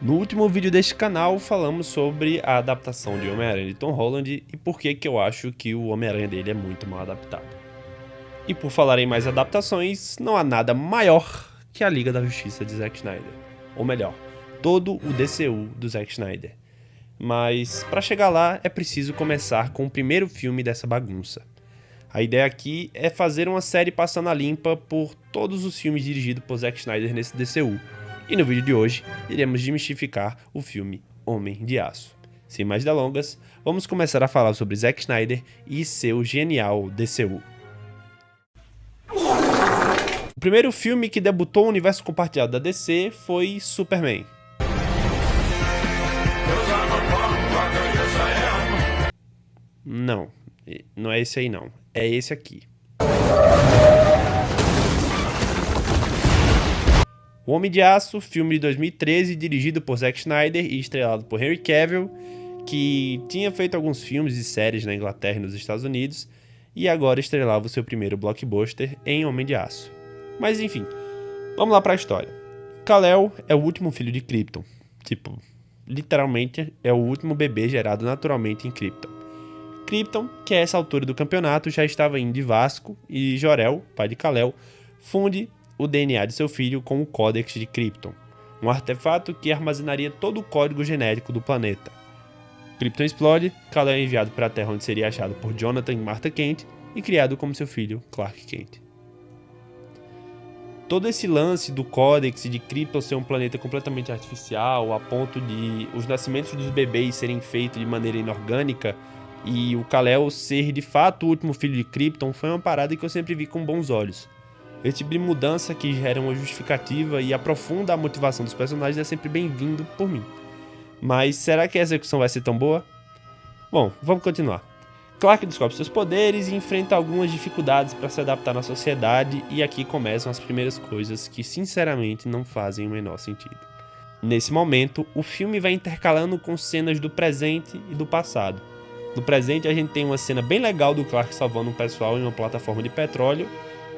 No último vídeo deste canal falamos sobre a adaptação de Homem-Aranha de Tom Holland e por que eu acho que o Homem-Aranha dele é muito mal adaptado. E por falar em mais adaptações, não há nada maior que a Liga da Justiça de Zack Snyder. Ou melhor, todo o DCU do Zack Snyder. Mas para chegar lá é preciso começar com o primeiro filme dessa bagunça. A ideia aqui é fazer uma série passando a limpa por todos os filmes dirigidos por Zack Snyder nesse DCU. E no vídeo de hoje, iremos desmistificar o filme Homem de Aço. Sem mais delongas, vamos começar a falar sobre Zack Snyder e seu genial DCU. O primeiro filme que debutou o universo compartilhado da DC foi Superman. Não, não é esse aí não, é esse aqui. O Homem de Aço, filme de 2013, dirigido por Zack Snyder e estrelado por Henry Cavill, que tinha feito alguns filmes e séries na Inglaterra e nos Estados Unidos, e agora estrelava o seu primeiro blockbuster em Homem de Aço. Mas enfim, vamos lá pra história. Kal-El é o último filho de Krypton. Literalmente é o último bebê gerado naturalmente em Krypton. Krypton, que a essa altura do campeonato já estava indo de Vasco, e Jor-El, pai de Kal-El, funde o DNA de seu filho com o Códex de Krypton, um artefato que armazenaria todo o código genético do planeta. Krypton explode, Kal-El é enviado para a Terra, onde seria achado por Jonathan e Martha Kent e criado como seu filho Clark Kent. Todo esse lance do Códex de Krypton ser um planeta completamente artificial, a ponto de os nascimentos dos bebês serem feitos de maneira inorgânica e o Kal-El ser de fato o último filho de Krypton, foi uma parada que eu sempre vi com bons olhos. Esse tipo de mudança que gera uma justificativa e aprofunda a motivação dos personagens é sempre bem-vindo por mim. Mas será que a execução vai ser tão boa? Bom, vamos continuar. Clark descobre seus poderes e enfrenta algumas dificuldades para se adaptar na sociedade, e aqui começam as primeiras coisas que sinceramente não fazem o menor sentido. Nesse momento, o filme vai intercalando com cenas do presente e do passado. No presente a gente tem uma cena bem legal do Clark salvando um pessoal em uma plataforma de petróleo,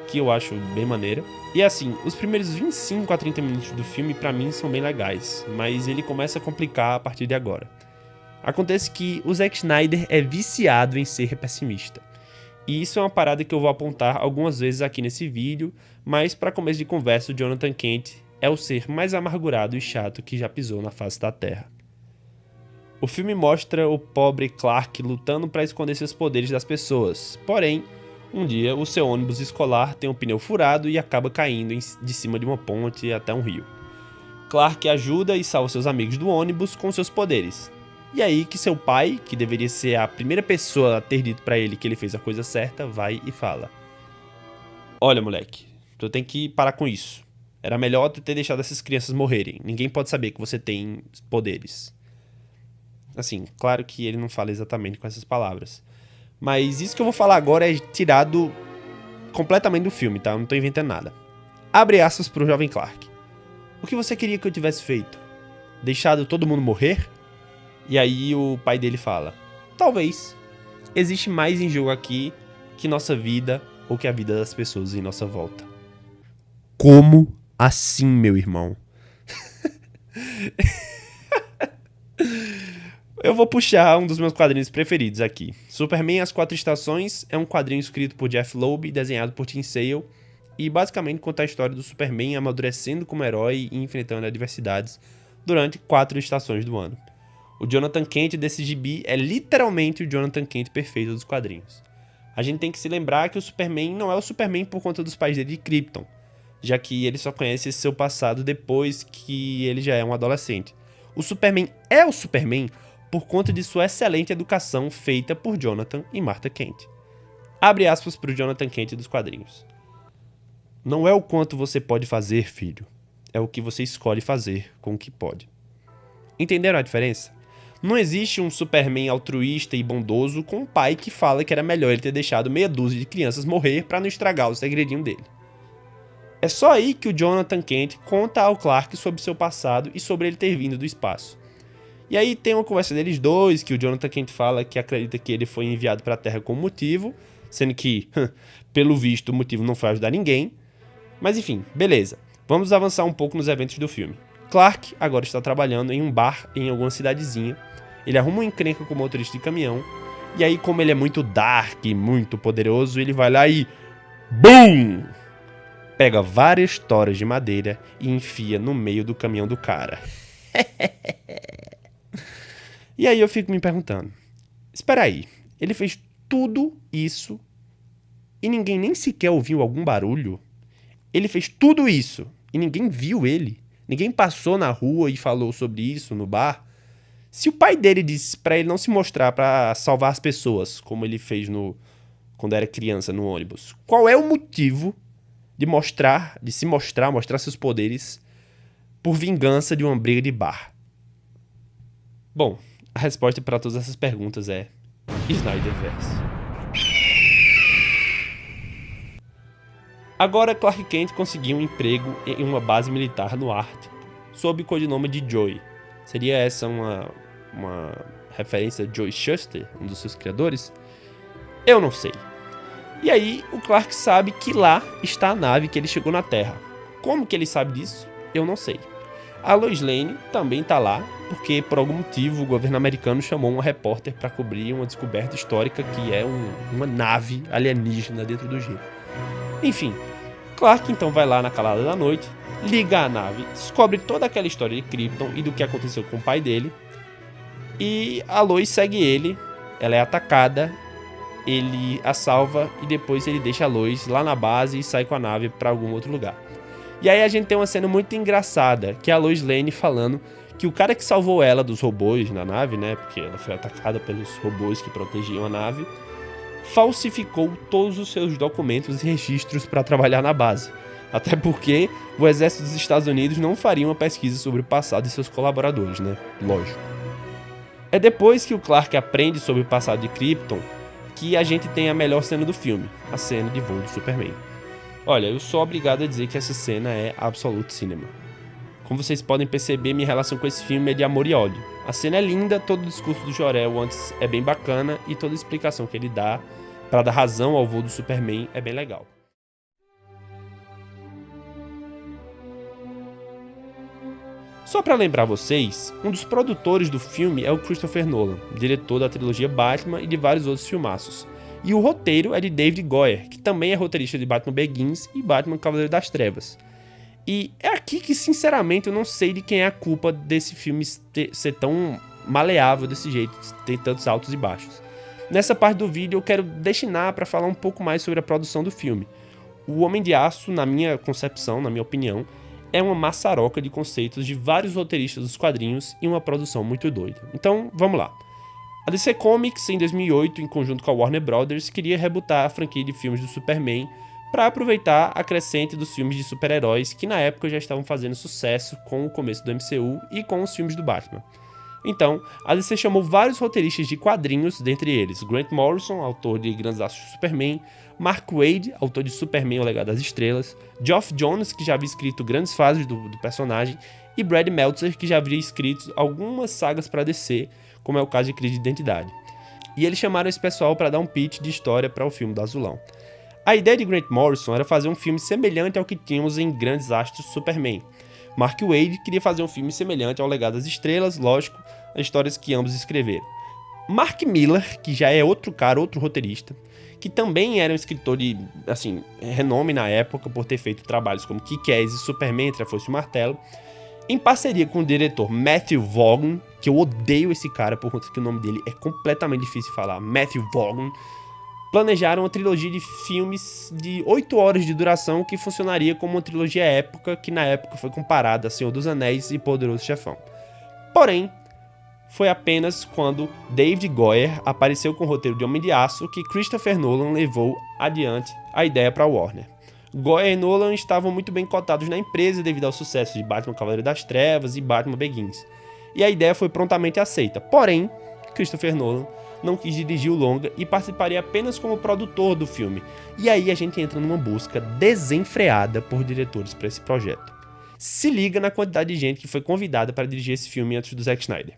que eu acho bem maneira. E assim, os primeiros 25 a 30 minutos do filme pra mim são bem legais, mas ele começa a complicar a partir de agora. Acontece que o Zack Snyder é viciado em ser pessimista. E isso é uma parada que eu vou apontar algumas vezes aqui nesse vídeo, mas para começo de conversa, o Jonathan Kent é o ser mais amargurado e chato que já pisou na face da Terra. O filme mostra o pobre Clark lutando para esconder seus poderes das pessoas, porém, um dia, o seu ônibus escolar tem um pneu furado e acaba caindo de cima de uma ponte até um rio. Clark ajuda e salva seus amigos do ônibus com seus poderes. E aí que seu pai, que deveria ser a primeira pessoa a ter dito pra ele que ele fez a coisa certa, vai e fala: "Olha, moleque, tu tem que parar com isso. Era melhor tu ter deixado essas crianças morrerem. Ninguém pode saber que você tem poderes." Assim, claro que ele não fala exatamente com essas palavras. Mas isso que eu vou falar agora é tirado completamente do filme, tá? Eu não tô inventando nada. Abre aspas pro jovem Clark. "O que você queria que eu tivesse feito? Deixado todo mundo morrer?" E aí o pai dele fala: "Talvez. Existe mais em jogo aqui que nossa vida ou que a vida das pessoas em nossa volta." Como assim, meu irmão? Eu vou puxar um dos meus quadrinhos preferidos aqui. Superman As Quatro Estações é um quadrinho escrito por Jeff Loeb e desenhado por Tim Sale, e basicamente conta a história do Superman amadurecendo como herói e enfrentando adversidades durante 4 estações do ano. O Jonathan Kent desse gibi é literalmente o Jonathan Kent perfeito dos quadrinhos. A gente tem que se lembrar que o Superman não é o Superman por conta dos pais dele de Krypton, já que ele só conhece esse seu passado depois que ele já é um adolescente. O Superman é o Superman por conta de sua excelente educação feita por Jonathan e Martha Kent. Abre aspas para o Jonathan Kent dos quadrinhos. "Não é o quanto você pode fazer, filho. É o que você escolhe fazer com o que pode." Entenderam a diferença? Não existe um Superman altruísta e bondoso com um pai que fala que era melhor ele ter deixado meia dúzia de crianças morrer para não estragar o segredinho dele. É só aí que o Jonathan Kent conta ao Clark sobre seu passado e sobre ele ter vindo do espaço. E aí tem uma conversa deles dois, que o Jonathan Kent fala que acredita que ele foi enviado para a Terra com um motivo, sendo que, pelo visto, o motivo não foi ajudar ninguém. Mas enfim, beleza. Vamos avançar um pouco nos eventos do filme. Clark agora está trabalhando em um bar em alguma cidadezinha. Ele arruma uma encrenca com o motorista de caminhão. E aí, como ele é muito dark e muito poderoso, ele vai lá e... BUM! Pega várias toras de madeira e enfia no meio do caminhão do cara. E aí eu fico me perguntando, espera aí, ele fez tudo isso e ninguém nem sequer ouviu algum barulho? Ele fez tudo isso e ninguém viu ele? Ninguém passou na rua e falou sobre isso no bar? Se o pai dele disse pra ele não se mostrar pra salvar as pessoas, como ele fez quando era criança no ônibus, qual é o motivo de mostrar seus poderes por vingança de uma briga de bar? Bom, a resposta para todas essas perguntas é Snyderverse. Agora Clark Kent conseguiu um emprego em uma base militar no Ártico, sob o codinome de Joey. Seria essa uma referência a Joey Shuster, um dos seus criadores? Eu não sei. E aí o Clark sabe que lá está a nave que ele chegou na Terra. Como que ele sabe disso? Eu não sei. A Lois Lane também está lá, porque por algum motivo o governo americano chamou uma repórter para cobrir uma descoberta histórica que é uma nave alienígena dentro do gelo. Enfim, Clark então vai lá na calada da noite, liga a nave, descobre toda aquela história de Krypton e do que aconteceu com o pai dele, e a Lois segue ele, ela é atacada, ele a salva e depois ele deixa a Lois lá na base e sai com a nave para algum outro lugar. E aí a gente tem uma cena muito engraçada, que é a Lois Lane falando que o cara que salvou ela dos robôs na nave, né, porque ela foi atacada pelos robôs que protegiam a nave, falsificou todos os seus documentos e registros para trabalhar na base. Até porque o exército dos Estados Unidos não faria uma pesquisa sobre o passado de seus colaboradores, né? Lógico. É depois que o Clark aprende sobre o passado de Krypton que a gente tem a melhor cena do filme, a cena de voo do Superman. Olha, eu sou obrigado a dizer que essa cena é absolute cinema. Como vocês podem perceber, minha relação com esse filme é de amor e ódio. A cena é linda, todo o discurso do Jor-El antes é bem bacana e toda a explicação que ele dá para dar razão ao voo do Superman é bem legal. Só para lembrar vocês, um dos produtores do filme é o Christopher Nolan, diretor da trilogia Batman e de vários outros filmaços. E o roteiro é de David Goyer, que também é roteirista de Batman Begins e Batman Cavaleiro das Trevas. E é aqui que, sinceramente, eu não sei de quem é a culpa desse filme ser tão maleável desse jeito, ter tantos altos e baixos. Nessa parte do vídeo eu quero destinar para falar um pouco mais sobre a produção do filme. O Homem de Aço, na minha concepção, na minha opinião, é uma maçaroca de conceitos de vários roteiristas dos quadrinhos e uma produção muito doida. Então, vamos lá. A DC Comics, em 2008, em conjunto com a Warner Bros., queria rebootar a franquia de filmes do Superman para aproveitar a crescente dos filmes de super-heróis que na época já estavam fazendo sucesso com o começo do MCU e com os filmes do Batman. Então, a DC chamou vários roteiristas de quadrinhos, dentre eles Grant Morrison, autor de Grandes Astros do Superman, Mark Waid, autor de Superman, O Legado das Estrelas, Geoff Johns, que já havia escrito grandes fases do personagem, e Brad Meltzer, que já havia escrito algumas sagas para DC, como é o caso de Crise de Identidade. E eles chamaram esse pessoal para dar um pitch de história para o filme do Azulão. A ideia de Grant Morrison era fazer um filme semelhante ao que tínhamos em Grandes Astros do Superman. Mark Waid queria fazer um filme semelhante ao Legado das Estrelas, lógico, as histórias que ambos escreveram. Mark Miller, que já é outro roteirista, que também era um escritor de, renome na época por ter feito trabalhos como Kick-Ass e Superman, Entre a Foice e o Martelo, em parceria com o diretor Matthew Vaughn, que eu odeio esse cara por conta que o nome dele é completamente difícil de falar, Matthew Vaughn, planejaram uma trilogia de filmes de 8 horas de duração que funcionaria como uma trilogia épica que na época foi comparada a Senhor dos Anéis e Poderoso Chefão. Porém, foi apenas quando David Goyer apareceu com o roteiro de Homem de Aço que Christopher Nolan levou adiante a ideia para Warner. Goyer e Nolan estavam muito bem cotados na empresa devido ao sucesso de Batman Cavaleiro das Trevas e Batman Begins, e a ideia foi prontamente aceita. Porém, Christopher Nolan não quis dirigir o longa e participaria apenas como produtor do filme. E aí a gente entra numa busca desenfreada por diretores para esse projeto. Se liga na quantidade de gente que foi convidada para dirigir esse filme antes do Zack Snyder.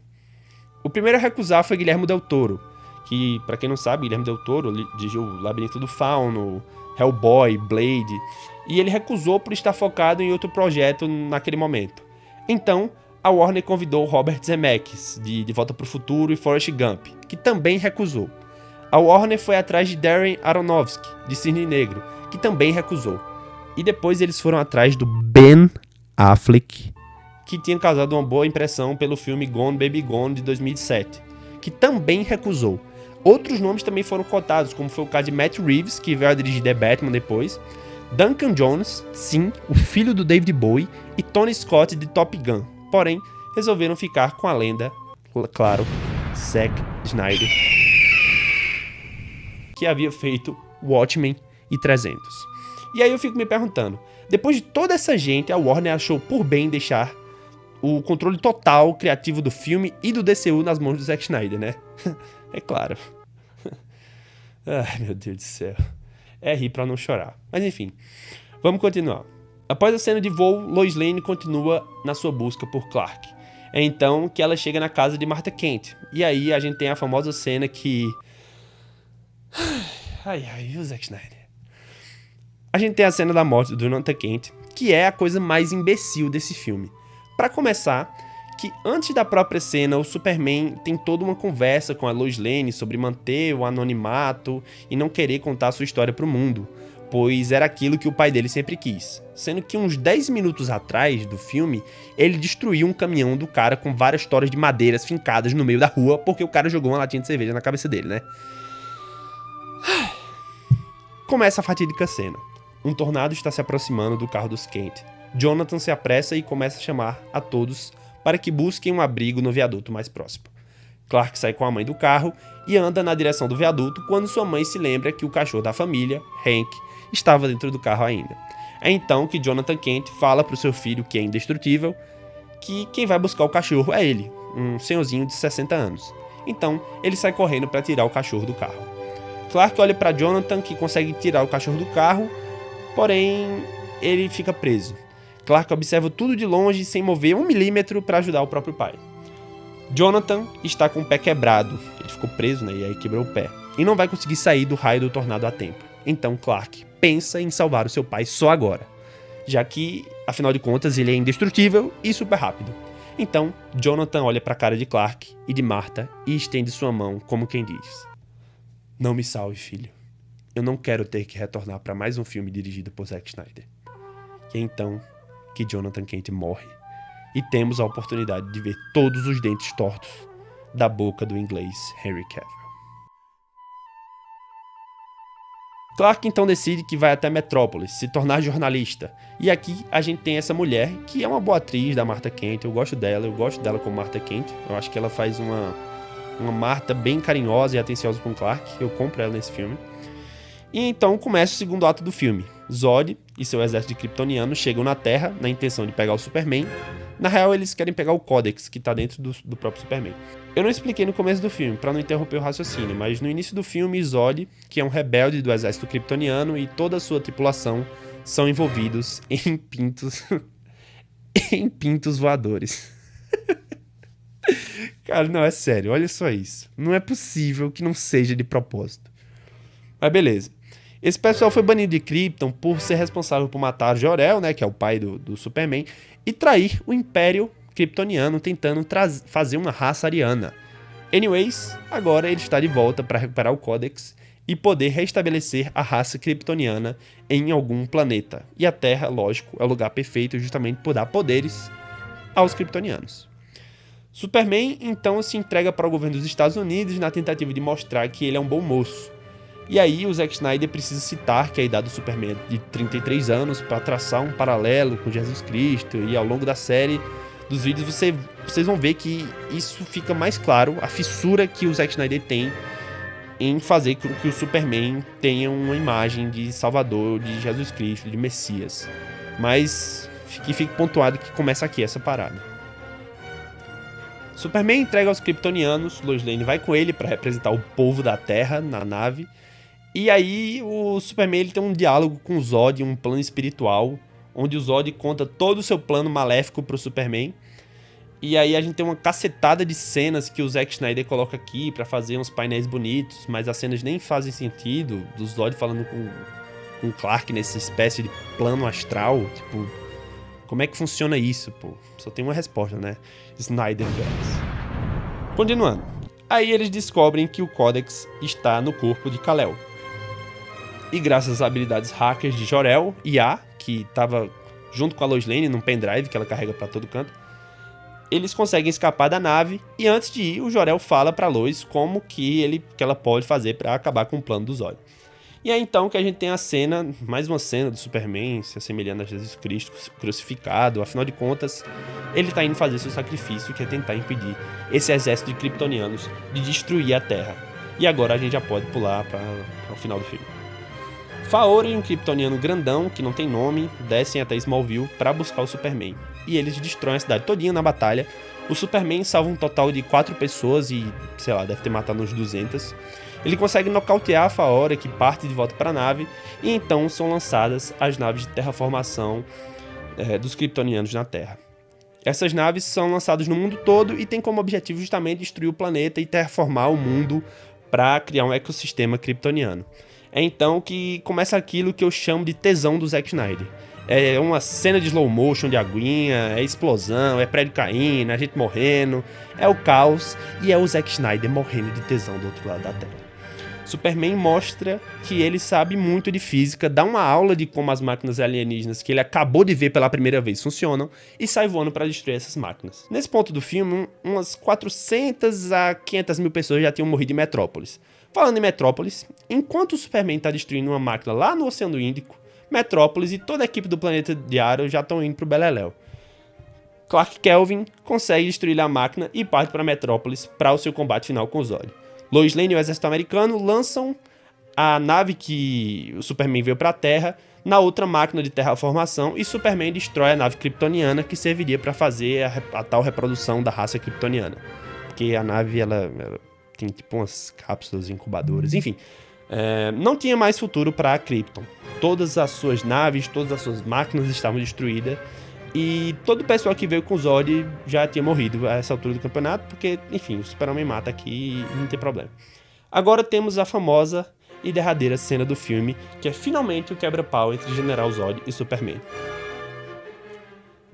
O primeiro a recusar foi Guillermo del Toro, que, para quem não sabe, Guillermo del Toro dirigiu O Labirinto do Fauno, Hellboy, Blade, e ele recusou por estar focado em outro projeto naquele momento. Então, a Warner convidou Robert Zemeckis, de Volta para o Futuro e Forrest Gump, que também recusou. A Warner foi atrás de Darren Aronofsky, de Cisne Negro, que também recusou. E depois eles foram atrás do Ben Affleck, que tinha causado uma boa impressão pelo filme Gone Baby Gone, de 2007, que também recusou. Outros nomes também foram cotados, como foi o caso de Matt Reeves, que veio a dirigir The Batman depois, Duncan Jones, sim, o filho do David Bowie, e Tony Scott de Top Gun. Porém, resolveram ficar com a lenda, claro, Zack Snyder, que havia feito Watchmen e 300. E aí eu fico me perguntando, depois de toda essa gente, a Warner achou por bem deixar o controle total criativo do filme e do DCU nas mãos do Zack Snyder, né? É claro. Ai, meu Deus do céu. É rir pra não chorar. Mas enfim, vamos continuar. Após a cena de voo, Lois Lane continua na sua busca por Clark. É então que ela chega na casa de Martha Kent. E aí a gente tem a famosa cena que... Ai, o Zack Snyder. A gente tem a cena da morte do Martha Kent, que é a coisa mais imbecil desse filme. Pra começar, que antes da própria cena, o Superman tem toda uma conversa com a Lois Lane sobre manter o anonimato e não querer contar a sua história pro mundo, pois era aquilo que o pai dele sempre quis. Sendo que uns 10 minutos atrás do filme, ele destruiu um caminhão do cara com várias toras de madeiras fincadas no meio da rua, porque o cara jogou uma latinha de cerveja na cabeça dele, né? Começa a fatídica cena. Um tornado está se aproximando do carro dos Kent. Jonathan se apressa e começa a chamar a todos para que busquem um abrigo no viaduto mais próximo. Clark sai com a mãe do carro e anda na direção do viaduto quando sua mãe se lembra que o cachorro da família, Hank, estava dentro do carro ainda. É então que Jonathan Kent fala para o seu filho, que é indestrutível, que quem vai buscar o cachorro é ele, um senhorzinho de 60 anos. Então, ele sai correndo para tirar o cachorro do carro. Clark olha para Jonathan, que consegue tirar o cachorro do carro, porém, ele fica preso. Clark observa tudo de longe sem mover 1 milímetro para ajudar o próprio pai. Jonathan está com o pé quebrado, ele ficou preso, né, e aí quebrou o pé, e não vai conseguir sair do raio do tornado a tempo. Então Clark pensa em salvar o seu pai só agora, já que, afinal de contas, ele é indestrutível e super rápido. Então, Jonathan olha para a cara de Clark e de Martha e estende sua mão como quem diz: "Não me salve, filho. Eu não quero ter que retornar para mais um filme dirigido por Zack Snyder." E é então que Jonathan Kent morre e temos a oportunidade de ver todos os dentes tortos da boca do inglês Henry Cavill. Clark então decide que vai até Metrópolis se tornar jornalista, e aqui a gente tem essa mulher que é uma boa atriz da Martha Kent. Eu gosto dela como Martha Kent. Eu acho que ela faz uma Martha bem carinhosa e atenciosa com Clark. Eu compro ela nesse filme. E então começa o segundo ato do filme. Zod e seu exército de kryptonianos chegam na Terra na intenção de pegar o Superman. Na real, eles querem pegar o Codex, que tá dentro do próprio Superman. Eu não expliquei no começo do filme, pra não interromper o raciocínio, mas no início do filme, Zod, que é um rebelde do exército kryptoniano, e toda a sua tripulação são envolvidos em pintos... em pintos voadores. Cara, não, é sério, olha só isso. Não é possível que não seja de propósito. Mas beleza. Esse pessoal foi banido de Krypton por ser responsável por matar Jor-El, né, que é o pai do Superman, e trair o Império Kryptoniano, tentando fazer uma raça ariana. Anyways, agora ele está de volta para recuperar o Codex e poder restabelecer a raça kryptoniana em algum planeta. E a Terra, lógico, é o lugar perfeito justamente por dar poderes aos kryptonianos. Superman então se entrega para o governo dos Estados Unidos na tentativa de mostrar que ele é um bom moço. E aí o Zack Snyder precisa citar que a idade do Superman é de 33 anos para traçar um paralelo com Jesus Cristo, e ao longo da série dos vídeos vocês vão ver que isso fica mais claro, a fissura que o Zack Snyder tem em fazer com que o Superman tenha uma imagem de Salvador, de Jesus Cristo, de Messias. Mas que fique pontuado que começa aqui essa parada. Superman entrega aos kryptonianos, Lois Lane vai com ele para representar o povo da Terra na nave. E aí o Superman ele tem um diálogo com o Zod, um plano espiritual, onde o Zod conta todo o seu plano maléfico pro Superman. E aí a gente tem uma cacetada de cenas que o Zack Snyder coloca aqui pra fazer uns painéis bonitos, mas as cenas nem fazem sentido, do Zod falando com o Clark nessa espécie de plano astral, tipo... Como é que funciona isso, pô? Só tem uma resposta, né? Snyderverse. Continuando. Aí eles descobrem que o Codex está no corpo de Kal-El. E graças às habilidades hackers de Jor-El e A, que estava junto com a Lois Lane num pendrive que ela carrega pra todo canto, eles conseguem escapar da nave e antes de ir, o Jor-El fala pra Lois como que ela pode fazer pra acabar com o plano do Zod. E é então que a gente tem a cena, mais uma cena do Superman se assemelhando a Jesus Cristo crucificado. Afinal de contas, ele tá indo fazer seu sacrifício, que é tentar impedir esse exército de kryptonianos de destruir a Terra. E agora a gente já pode pular para o final do filme. Faora, um kryptoniano grandão, que não tem nome, descem até Smallville para buscar o Superman. E eles destroem a cidade todinha na batalha. O Superman salva um total de 4 pessoas e, sei lá, deve ter matado uns 200. Ele consegue nocautear a Faora, que parte de volta para a nave, e então são lançadas as naves de terraformação dos kryptonianos na Terra. Essas naves são lançadas no mundo todo e têm como objetivo justamente destruir o planeta e terraformar o mundo para criar um ecossistema kryptoniano. É então que começa aquilo que eu chamo de tesão do Zack Snyder. É uma cena de slow motion de aguinha, é explosão, é prédio caindo, é gente morrendo, é o caos e é o Zack Snyder morrendo de tesão do outro lado da Terra. Superman mostra que ele sabe muito de física, dá uma aula de como as máquinas alienígenas que ele acabou de ver pela primeira vez funcionam e sai voando para destruir essas máquinas. Nesse ponto do filme, umas 400 a 500 mil pessoas já tinham morrido em Metrópolis. Falando em Metrópolis, enquanto o Superman está destruindo uma máquina lá no Oceano Índico, Metrópolis e toda a equipe do Planeta Diário já estão indo pro Beleléu. Clark Kelvin consegue destruir a máquina e parte para Metrópolis para o seu combate final com o Zod. Lois Lane e o exército americano lançam a nave que o Superman veio para a Terra na outra máquina de terraformação e Superman destrói a nave kryptoniana que serviria para fazer a tal reprodução da raça kryptoniana. Porque a nave ela tem tipo umas cápsulas incubadoras, enfim. Não tinha mais futuro para Krypton. Todas as suas naves, todas as suas máquinas estavam destruídas. E todo o pessoal que veio com o Zod já tinha morrido a essa altura do campeonato, porque, enfim, o Super-Homem mata aqui e não tem problema. Agora temos a famosa e derradeira cena do filme, que é finalmente o quebra-pau entre General Zod e Superman.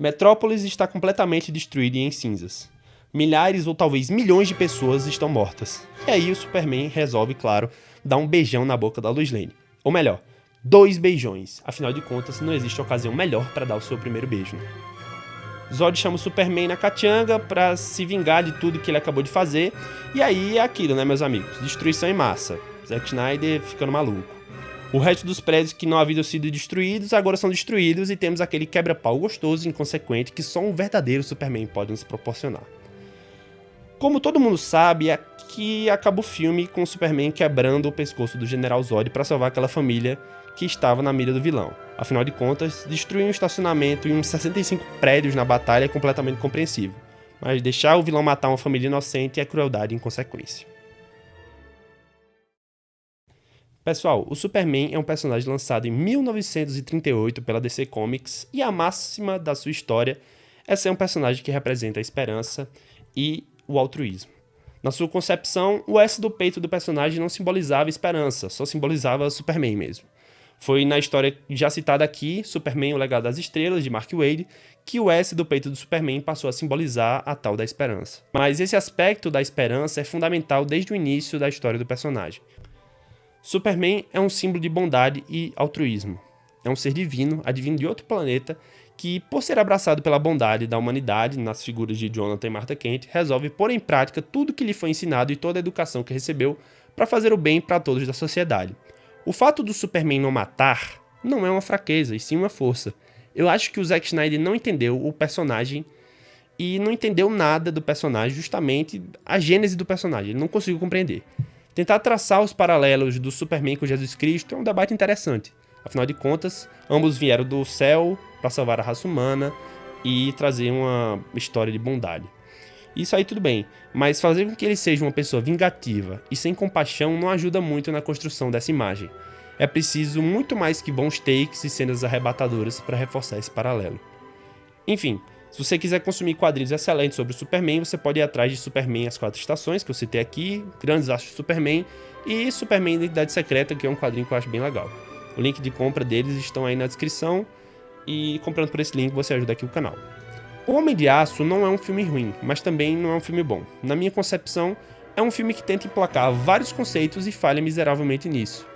Metrópolis está completamente destruída e em cinzas. Milhares ou talvez milhões de pessoas estão mortas. E aí o Superman resolve, claro, dar um beijão na boca da Lois Lane. Ou melhor, 2 beijões, afinal de contas não existe ocasião melhor para dar o seu primeiro beijo. Zod chama o Superman na catianga para se vingar de tudo que ele acabou de fazer, e aí é aquilo, né, meus amigos? Destruição em massa. Zack Snyder ficando maluco. O resto dos prédios que não haviam sido destruídos agora são destruídos e temos aquele quebra-pau gostoso e inconsequente que só um verdadeiro Superman pode nos proporcionar. Como todo mundo sabe, aqui acaba o filme com o Superman quebrando o pescoço do General Zod para salvar aquela família que estava na mira do vilão. Afinal de contas, destruir um estacionamento e uns 65 prédios na batalha é completamente compreensível, mas deixar o vilão matar uma família inocente é crueldade em consequência. Pessoal, o Superman é um personagem lançado em 1938 pela DC Comics e a máxima da sua história é ser um personagem que representa a esperança e o altruísmo. Na sua concepção, o S do peito do personagem não simbolizava esperança, só simbolizava Superman mesmo. Foi na história já citada aqui, Superman, o Legado das Estrelas, de Mark Waid, que o S do peito do Superman passou a simbolizar a tal da esperança. Mas esse aspecto da esperança é fundamental desde o início da história do personagem. Superman é um símbolo de bondade e altruísmo. É um ser divino, advindo de outro planeta, que, por ser abraçado pela bondade da humanidade, nas figuras de Jonathan e Martha Kent, resolve pôr em prática tudo que lhe foi ensinado e toda a educação que recebeu para fazer o bem para todos da sociedade. O fato do Superman não matar não é uma fraqueza, e sim uma força. Eu acho que o Zack Snyder não entendeu o personagem e não entendeu nada do personagem, justamente a gênese do personagem, ele não conseguiu compreender. Tentar traçar os paralelos do Superman com Jesus Cristo é um debate interessante. Afinal de contas, ambos vieram do céu para salvar a raça humana e trazer uma história de bondade. Isso aí tudo bem, mas fazer com que ele seja uma pessoa vingativa e sem compaixão não ajuda muito na construção dessa imagem. É preciso muito mais que bons takes e cenas arrebatadoras para reforçar esse paralelo. Enfim, se você quiser consumir quadrinhos excelentes sobre o Superman, você pode ir atrás de Superman As Quatro Estações, que eu citei aqui, Grandes Astros de Superman, e Superman Identidade Secreta, que é um quadrinho que eu acho bem legal. O link de compra deles estão aí na descrição. e comprando por esse link você ajuda aqui o canal. O Homem de Aço não é um filme ruim, mas também não é um filme bom. Na minha concepção, é um filme que tenta emplacar vários conceitos e falha miseravelmente nisso.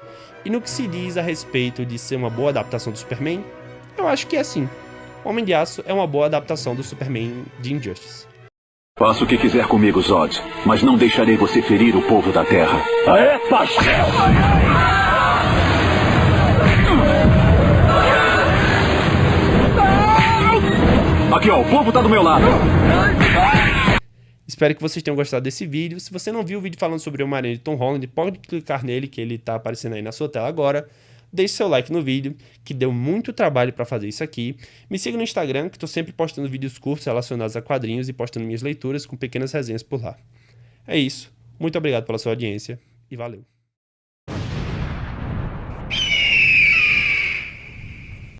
E no que se diz a respeito de ser uma boa adaptação do Superman, eu acho que é sim. O Homem de Aço é uma boa adaptação do Superman de Injustice. Faça o que quiser comigo, Zod, mas não deixarei você ferir o povo da Terra. É, pastel! Aqui, ó, o povo tá do meu lado. Espero que vocês tenham gostado desse vídeo. Se você não viu o vídeo falando sobre o Homem-Aranha de Tom Holland, pode clicar nele, que ele tá aparecendo aí na sua tela agora. Deixe seu like no vídeo, que deu muito trabalho para fazer isso aqui. Me siga no Instagram, que estou sempre postando vídeos curtos relacionados a quadrinhos e postando minhas leituras com pequenas resenhas por lá. É isso. Muito obrigado pela sua audiência e valeu.